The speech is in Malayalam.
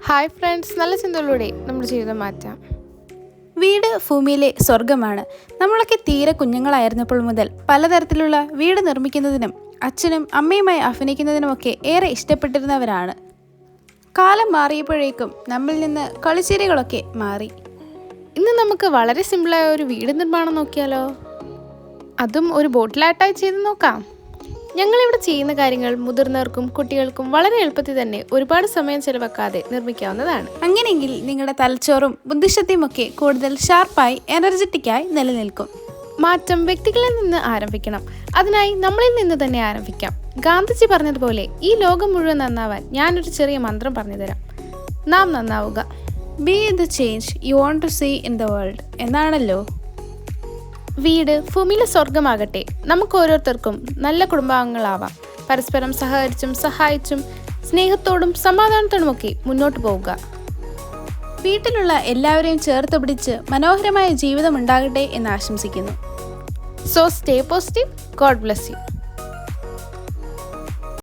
ഹായ് ഫ്രണ്ട്സ്, നല്ല ചിന്തകളിലൂടെ നമ്മുടെ ജീവിതം മാറ്റാം. വീട് ഭൂമിയിലെ സ്വർഗമാണ്. നമ്മളൊക്കെ തീരെ കുഞ്ഞുങ്ങളായിരുന്നപ്പോൾ മുതൽ പലതരത്തിലുള്ള വീട് നിർമ്മിക്കുന്നതിനും അച്ഛനും അമ്മയുമായി അഭിനയിക്കുന്നതിനുമൊക്കെ ഏറെ ഇഷ്ടപ്പെട്ടിരുന്നവരാണ്. കാലം മാറിയപ്പോഴേക്കും നമ്മിൽ നിന്ന് കളിച്ചിരികളൊക്കെ മാറി. ഇന്ന് നമുക്ക് വളരെ സിമ്പിളായ ഒരു വീട് നിർമ്മാണം നോക്കിയാലോ? അതും ഒരു ബോട്ടിലായിട്ടായി ചെയ്ത് നോക്കാം. ഞങ്ങളിവിടെ ചെയ്യുന്ന കാര്യങ്ങൾ മുതിർന്നവർക്കും കുട്ടികൾക്കും വളരെ എളുപ്പത്തിൽ തന്നെ ഒരുപാട് സമയം ചെലവാക്കാതെ നിർമ്മിക്കാവുന്നതാണ്. അങ്ങനെയെങ്കിൽ നിങ്ങളുടെ തലച്ചോറും ബുദ്ധിശക്തിയും ഒക്കെ കൂടുതൽ ഷാർപ്പായി എനർജറ്റിക്കായി നിലനിൽക്കും. മാറ്റം വ്യക്തികളിൽ നിന്ന് ആരംഭിക്കണം. അതിനായി നമ്മളിൽ നിന്ന് തന്നെ ആരംഭിക്കാം. ഗാന്ധിജി പറഞ്ഞതുപോലെ ഈ ലോകം മുഴുവൻ നന്നാവാൻ ഞാനൊരു ചെറിയ മന്ത്രം പറഞ്ഞു തരാം. നാം നന്നാവുക. Be the change you want to see in the world എന്നാണല്ലോ. വീട് ഭൂമിയിലെ സ്വർഗമാകട്ടെ. നമുക്ക് ഓരോരുത്തർക്കും നല്ല കുടുംബാംഗങ്ങളാവാം. പരസ്പരം സഹകരിച്ചും സഹായിച്ചും സ്നേഹത്തോടും സമാധാനത്തോടുമൊക്കെ മുന്നോട്ട് പോവുക. വീട്ടിലുള്ള എല്ലാവരെയും ചേർത്ത് പിടിച്ച് മനോഹരമായ ജീവിതം ഉണ്ടാകട്ടെ എന്ന് ആശംസിക്കുന്നു. So stay positive. God bless you.